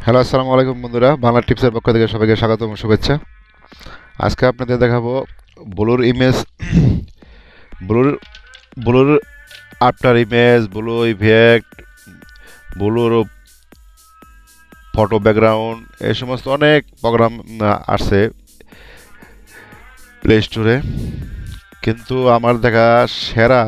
Hello, আসসালামু আলাইকুম বন্ধুরা। বাংলা টিপসের পক্ষ থেকে সবাইকে স্বাগত এবং শুভেচ্ছা। আজকে আপনাদের দেখাবো ব্লুর image, blur blur after image, blue effect, blur photo background, এই সমস্ত অনেক প্রোগ্রাম আসছে প্লে স্টোরে। কিন্তু আমার দেখা সেরা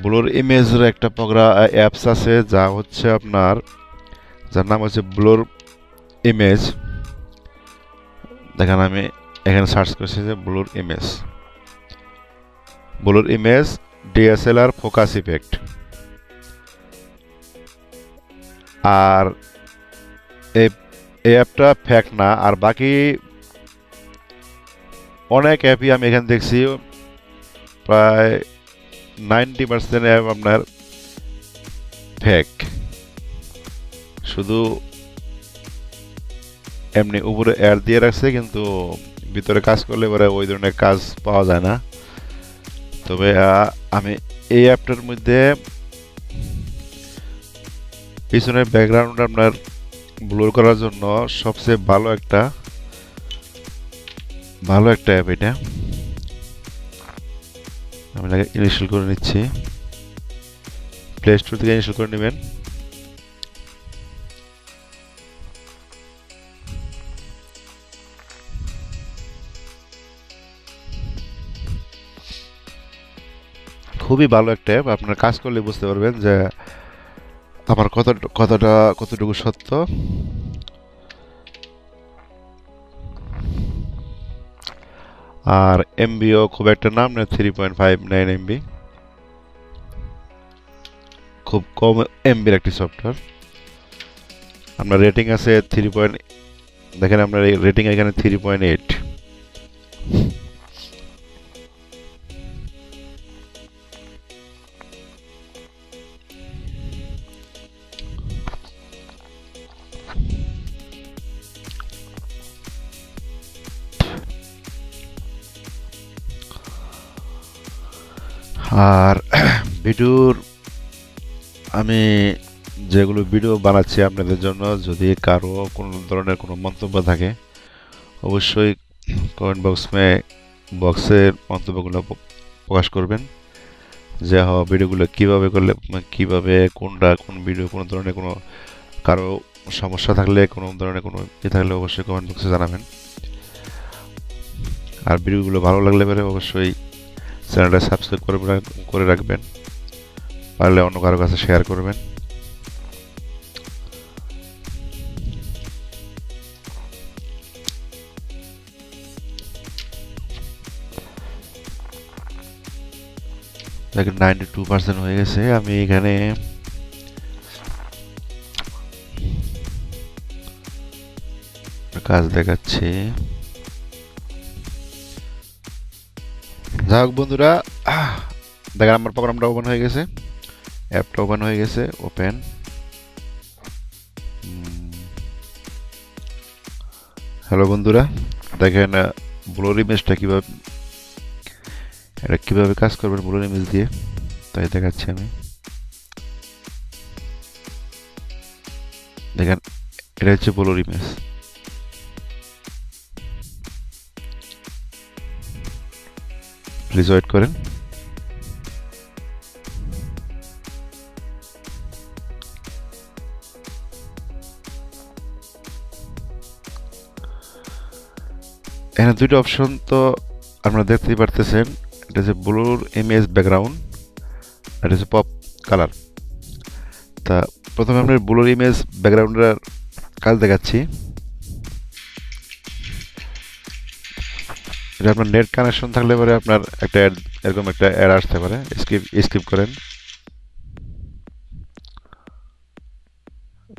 ব্লুর ইমেজের একটা প্রোগ্রাম অ্যাপস আছে, যা হচ্ছে আপনার, যার নাম হচ্ছে ব্লুর ইমেজ। দেখেন, আমি এখানে সার্চ করছি যে ব্লুর ইমেজ ডিএসএলআর ফোকাস ইফেক্ট। আর এই এই অ্যাপটা ফ্যাক্ট না, আর বাকি অনেক অ্যাপই আমি এখানে দেখছি প্রায় 90% অ্যাপ আপনার ফেক। শুধু এমনি উপরে অ্যাড দিয়ে রাখছে, কিন্তু ভিতরে কাজ করলে পরে ওই ধরনের কাজ পাওয়া যায় না। তবে আমি এই অ্যাপটার মধ্যে পিছনের ব্যাকগ্রাউন্ড আপনার ব্লুর করার জন্য সবচেয়ে ভালো একটা অ্যাপ এটা। আমি ইনস্টল করে নিচ্ছি। প্লে স্টোর থেকে ইনস্টল করে নেবেন। খুবই ভালো একটা অ্যাপ। আপনার কাজ করলে বুঝতে পারবেন যে আমার কতটুকু সত্য। আর এমবিও খুব একটা নাম না, 3.59 MB, খুব কম এমবির একটি সফটওয়্যার। আপনার রেটিং আছে 3. দেখেন, আপনার রেটিং এখানে 3.8। আর ভিডিওর আমি যেগুলো ভিডিও বানাচ্ছি আপনাদের জন্য, যদি কারো কোনো ধরনের কোনো মন্তব্য থাকে, অবশ্যই কমেন্ট বক্সে মন্তব্যগুলো প্রকাশ করবেন। যে ভিডিওগুলো কীভাবে করলে, কীভাবে কোন ভিডিও, কোনো ধরনের কোনো কারো সমস্যা থাকলে, কোনো ধরনের কোনো থাকলে অবশ্যই কমেন্ট বক্সে জানাবেন। আর ভিডিওগুলো ভালো লাগলে পরে অবশ্যই চ্যানেলটা সাবস্ক্রাইব করে রাখবেন। পারলে অন্য কারো কাছে শেয়ার করবেন। দেখেন, 92% হয়ে গেছে। আমি এখানে কাজ দেখাচ্ছি। যাই হোক বন্ধুরা, দেখেন আমার প্রোগ্রামটা ওপেন হয়ে গেছে, অ্যাপটা ওপেন হয়ে গেছে। ওপেন। হ্যালো বন্ধুরা, দেখেন ব্লুর ইমেজটা কিভাবে কাজ করবেন ব্লুর ইমেজ দিয়ে, তাই দেখাচ্ছি আমি। দেখেন, এটা হচ্ছে ব্লুর ইমেজ। প্লিজ ওয়েট করেন। এখানে দুটো অপশন তো আপনারা দেখতেই পারতেছেন। এটা হচ্ছে ব্লুর ইমেজ ব্যাকগ্রাউন্ড, এটা হচ্ছে পপ কালার। তা প্রথমে আপনার ব্লুর ইমেজ ব্যাকগ্রাউন্ডের কাজ দেখাচ্ছি। এটা আপনার নেট কানেকশন থাকলে পরে আপনার একটা এরকম একটা অ্যাড আসতে পারে, স্কিপ করেন।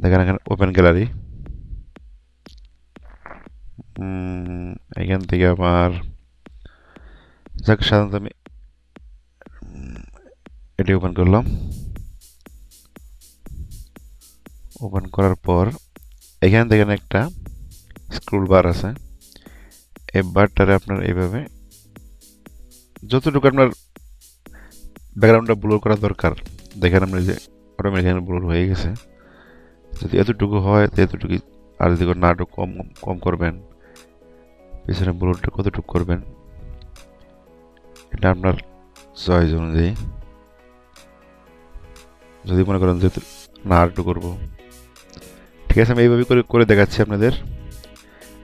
দেখেন এখানে ওপেন গ্যালারি। এখান থেকে আমার সাধারণত আমি এটি ওপেন করলাম। ওপেন করার পর এখানে দেখেন একটা স্ক্রল বার আছে। এই বারটারে আপনার এইভাবে যতটুকু আপনার ব্যাকগ্রাউন্ডটা ব্লর করা দরকার, দেখেন আমরা যে অটোমেটিক এখানে ব্লর হয়ে গেছে। যদি এতটুকু হয় তো এতটুকু, আর যদি না একটু কম কম করবেন, পিছনে ব্লুটা কতটুকু করবেন এটা আপনার চয়েস অনুযায়ী। যদি মনে করেন যে না আর একটু করবো, ঠিক আছে, আমি এইভাবে করে দেখাচ্ছি আপনাদের।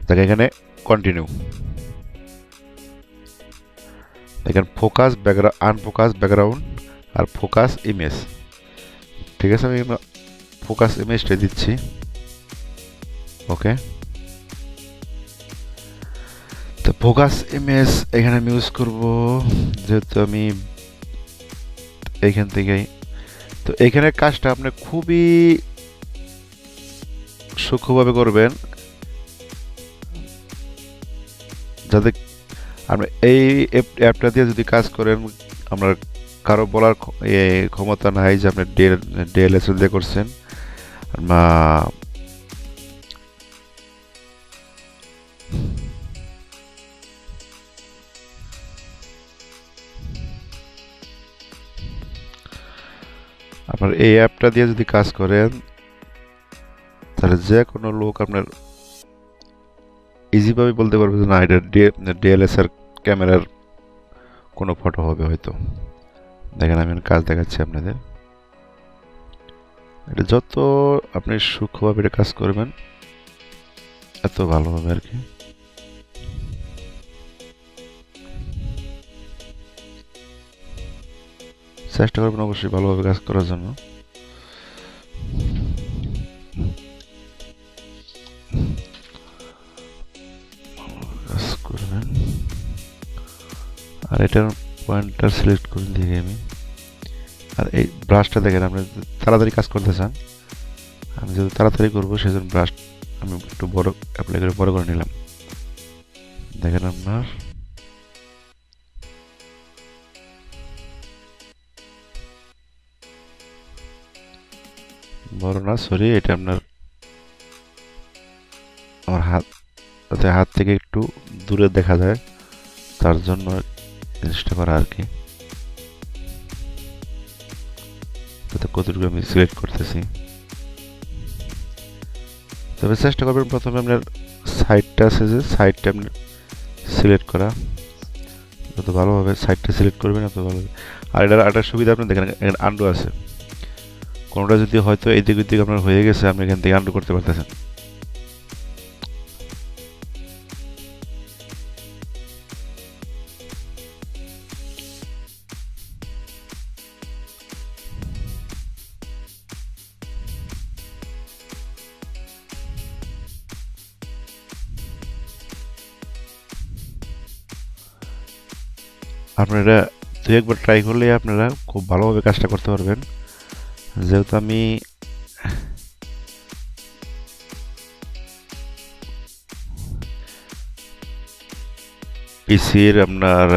দেখেন এখানে কন্টিনিউ, দেখেন ফোকাস ব্যাকগ্রাউন্ড, আনফোকাস ব্যাকগ্রাউন্ড আর ফোকাস ইমেজ। ঠিক আছে, আমি ফোকাস ইমেজটা দিচ্ছি। ওকে, তো ফোকাস ইমেজ এখানে আমি ইউজ করব, যেহেতু আমি এইখান থেকেই। তো এইখানে কাজটা আপনি খুবই সূক্ষ্মভাবে করবেন, যাতে আপনি এই অ্যাপটা দিয়ে যদি কাজ করেন, আপনার কারো বলার ক্ষমতা নাই যে আপনি ডিএলএসএল দিয়ে করছেন বা আপনার এই অ্যাপটা দিয়ে যদি কাজ করেন, তাহলে যে কোনো লোক আপনার ইজিভাবে বলতে পারবে যে না এটা ডিএলএসআর ক্যামেরার কোনো ফটো হবে হয়তো। দেখেন আমি কাজ দেখাচ্ছি আপনাদের। এটা যত আপনি সূক্ষ্মভাবে এটা কাজ করবেন এত ভালো হবে আর কি। চেষ্টা করবেন অবশ্যই ভালোভাবে কাজ করার জন্য। কাজ করবেন, আর এটার পয়েন্টটা সিলেক্ট করে দিয়ে আমি, আর এই ব্রাশটা দেখেন আপনি তাড়াতাড়ি কাজ করতে চান, আমি যদি তাড়াতাড়ি করবো সেজন্য ব্রাশ আমি একটু বড় অ্যাপ্লাই করে বড় করে নিলাম। দেখেন আপনার বড় না, সরি, এটা আপনার আমার হাত থেকে একটু দূরে দেখা যায়, তার জন্য জিনিসটা করা আর কি। কতটুকু আমি সিলেক্ট করতেছি, তবে চেষ্টা করবেন প্রথমে আপনার সাইডটা আছে যে সাইডটা আপনি সিলেক্ট করা, যত ভালোভাবে সাইডটা সিলেক্ট করবেন তত ভালো হবে। আর এটার একটা সুবিধা আপনি দেখেন এখানে আন্ডু আছে, কোনোটা যদি হয়তো এই দিক দিকে আপনার হয়ে গেছে আপনি এখান থেকে আন্ডু করতে পারতেছেন। আপনারা দু একবার ট্রাই করলে আপনারা খুব ভালোভাবে কাজটা করতে পারবেন। যেহেতু আমি পিসির আপনার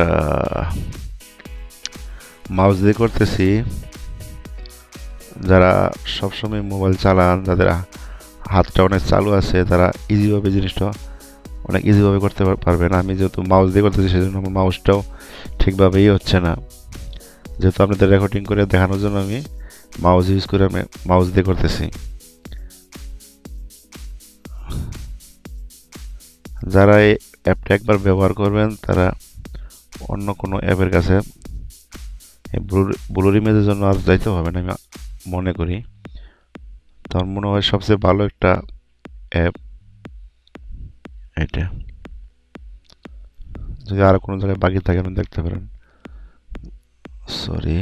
মাউস দিয়ে করতেছি, যারা সবসময় মোবাইল চালান, যাদের হাতটা অনেক চালু আছে, তারা ইজিভাবে জিনিসটা অনেক ইজিভাবে করতে পারবেন। আমি যেহেতু মাউস দিয়ে করতেছি সেজন্য আমার মাউসটাও ঠিকভাবেই হচ্ছে না, যেহেতু আপনাদের রেকর্ডিং করে দেখানোর জন্য আমি মাউস ইউজ করে আমি মাউস দিয়ে করতেছি। যারা এই অ্যাপটা একবার ব্যবহার করবেন তারা অন্য কোনো অ্যাপের কাছে ব্লুর ইমেজের জন্য আর যাইতে হবে না আমি মনে করি। তার মনে হয় সবচেয়ে ভালো একটা অ্যাপ এটা। যদি আর কোনো জায়গায় বাকি থাকে আপনি দেখতে পারেন। সরি,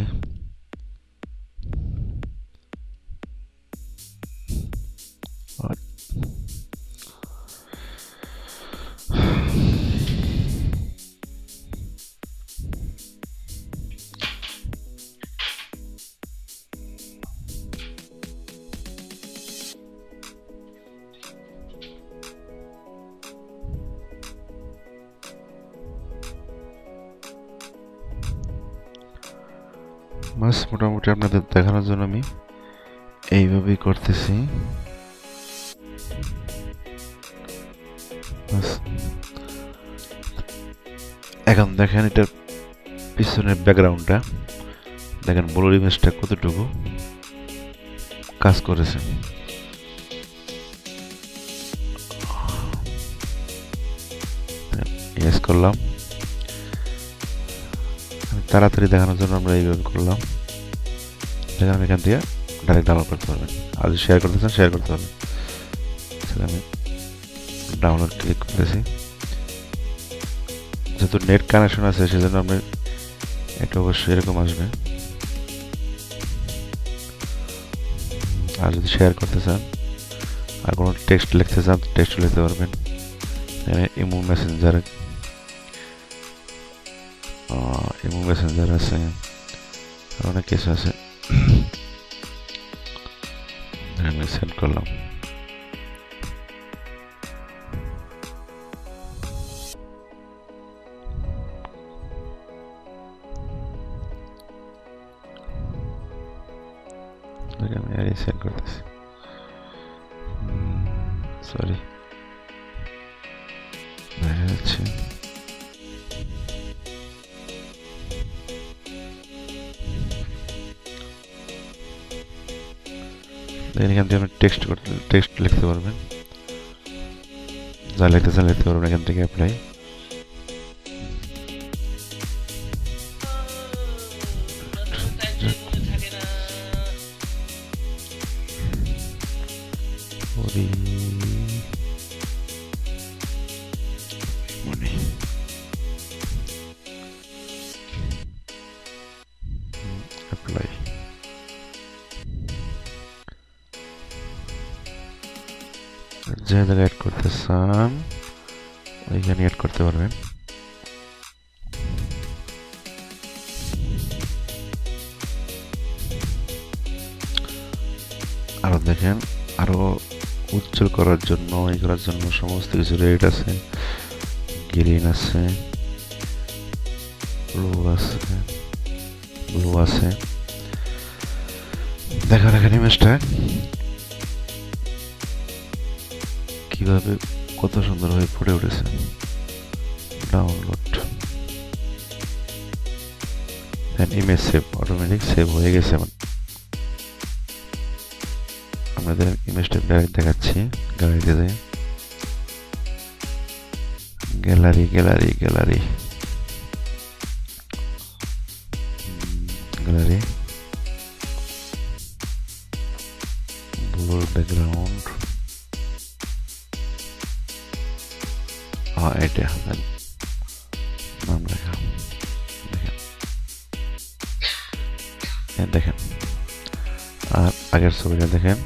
বাস মোটামুটি আপনাদের দেখানোর জন্য আমি এইভাবেই করতেছি। এখন দেখেন এটার পিছনের ব্যাকগ্রাউন্ডটা দেখেন, ব্লুর ইমেজটা কতটুকু কাজ করেছে। ইমেজ করলাম, তাড়াতাড়ি দেখানোর জন্য আমরা এইভাবে করলাম। দেখেন আমি এখান থেকে ডাইরেক্ট ডাউনলোড করতে পারবেন, আর যদি শেয়ার করতে চান শেয়ার করতে পারবেন। আমি ডাউনলোড ক্লিক করতেছি। যেহেতু নেট কানেকশন আছে সেজন্য আপনি এটা অবশ্যই এরকম আসবে। আর যদি শেয়ার করতে চান আর কোনো টেক্সট লিখতে চান টেক্সট লিখতে পারবেন। ইমো মেসেঞ্জার আছে, অনেক কিছু আছে। আমি সেন্ড করলাম। আমি সেন্ড করতেছি, সরি দেখা যাচ্ছে। এখান থেকে আপনি টেক্সট লিখতে পারবেন, যা লিখতে চান লিখতে পারবেন এখান থেকে অ্যাপ্লাই। অ্যাপ্লাই যে জায়গায় অ্যাড করতে চান ওইখানে অ্যাড করতে পারবেন। আরো দেখেন, আরো উজ্জ্বল করার জন্য এই করার জন্য সমস্ত কিছু রেড আছে, গ্রিন আছে, ব্লু আছে। দেখেন এখানে ইমেজটা কিভাবে কত সুন্দরভাবে ফুটে উঠেছে। Download image save, automatic save হয়ে গেছে। আপনাদের ইমেজটা ডাইরেক্ট দেখাচ্ছি। গ্যালারিতে যাই, gallery gallery gallery gallery, blur background, এটা নাম লেখা। দেখেন আর আগের ছবিটা দেখেন,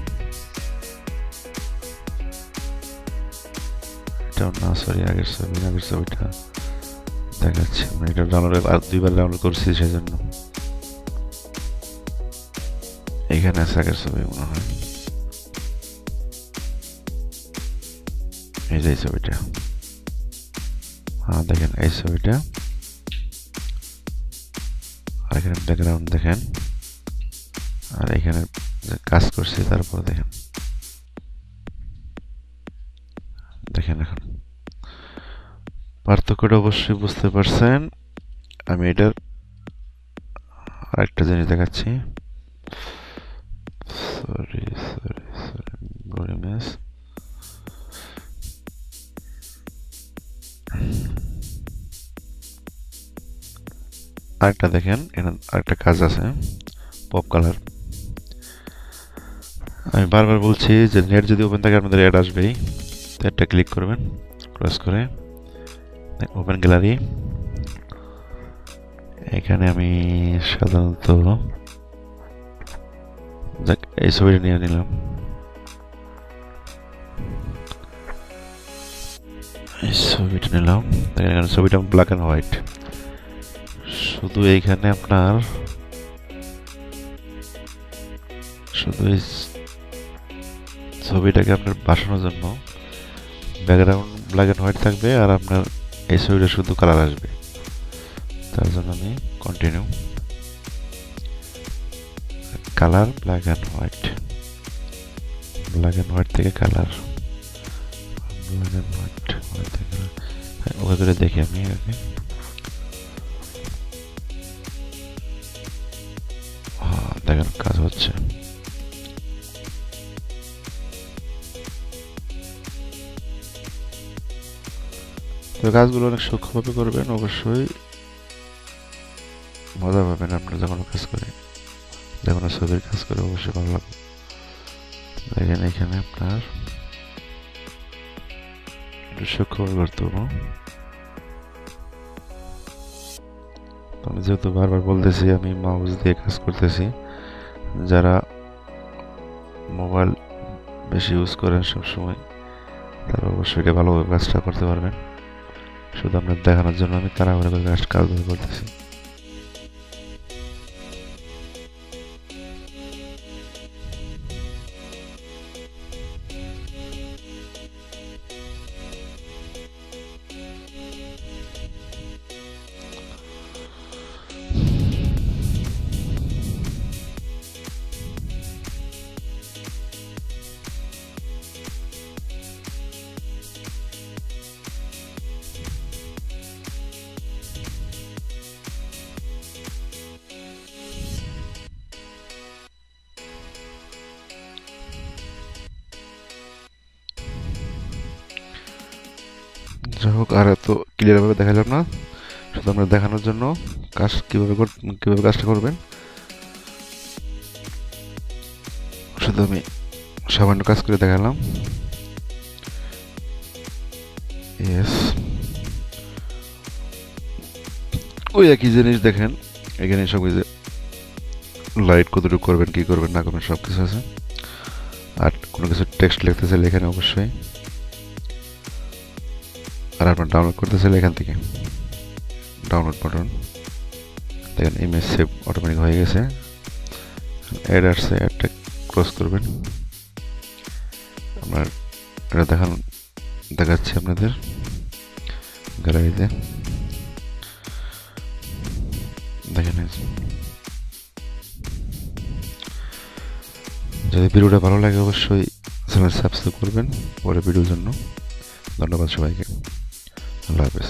না সরি আগের ছবিটা দেখাচ্ছি। এটা ডাউনলোড আর 2বার ডাউনলোড করছি সেজন্য এখানে আছে আগের ছবি মনে হয়। এই যে ছবিটা, হ্যাঁ দেখেন এই ছবিটা। আর এখানে ব্যাকগ্রাউন্ড দেখেন, আর এখানে কাজ করছি তারপর দেখেন। এখন পার্থক্যটা অবশ্যই বুঝতে পারছেন। আমি এটার আরেকটা জিনিস দেখাচ্ছি। সরি আরেকটা দেখেন, এখানে আরেকটা কাজ আছে, পপ কালার। আমি বারবার বলছি যে নেট যদি ওপেন থাকে আপনাদের অ্যাড আসবেই। একটা ক্লিক করবেন, ক্লোজ করে ওপেন গ্যালারি। এখানে আমি সাধারণত এই ছবিটা নিয়ে নিলাম। এই ছবিটা নিলাম, এখানে ছবিটা ব্ল্যাক অ্যান্ড হোয়াইট। শুধু এইখানে আপনার শুধু এই ছবিটাকে আপনার বাসানোর জন্য ব্যাকগ্রাউন্ড ব্ল্যাক অ্যান্ড হোয়াইট থাকবে, আর আপনার এই ছবিটা শুধু কালার আসবে। তার জন্য আমি continue, colour black and white থেকে কালার, ব্ল্যাক অ্যান্ড হোয়াইট থেকে ওকে করে দেখি আমি আগে। দেখেন কাজ হচ্ছে। তো কাজগুলো অনেক সূক্ষ্মভাবে করবেন, অবশ্যই মজা পাবেন আপনারা যখন কাজ করে, যখন ছবির কাজ করে অবশ্যই ভালো লাগবে। দেখেন এখানে আপনার একটু সূক্ষ্মভাবে করতে হবে। আমি যেহেতু বারবার বলতেছি আমি মাউস দিয়ে কাজ করতেছি, যারা মোবাইল বেশি ইউজ করেন সবসময় তারা অবশ্যই এটা ভালোভাবে কাজটা করতে পারবেন। শুধু আপনার দেখানোর জন্য আমি তাড়াহুড়ো করে কাজগুলো করতেছি। যাই হোক, আর এত ক্লিয়ারভাবে দেখালাম না, শুধু আমরা দেখানোর জন্য কাজ কিভাবে কাজটা করবেন শুধু আমি সামান্য কাজ করে দেখালাম। ইয়েস, ওই একই জিনিস দেখেন এখানে সব কিছু, লাইট কতটুকু করবেন, কি করবেন না করবেন সব কিছু আছে। আর কোনো কিছু টেক্সট লিখতে চাইলে এখানে অবশ্যই, আর আপনার ডাউনলোড করতে চাইলে এখান থেকে ডাউনলোড বাটন দেখেন, ইমেজ সেভ অটোমেটিক হয়ে গেছে। অ্যাড আসছে, অ্যাডটা ক্লোজ করবেন। আপনার এটা দেখাচ্ছি আপনাদের গ্যালারিতে, দেখেন। যদি ভিডিওটা ভালো লাগে অবশ্যই চ্যানেল সাবস্ক্রাইব করবেন পরে ভিডিওর জন্য। ধন্যবাদ সবাইকে, আল্লাহ হাফেজ।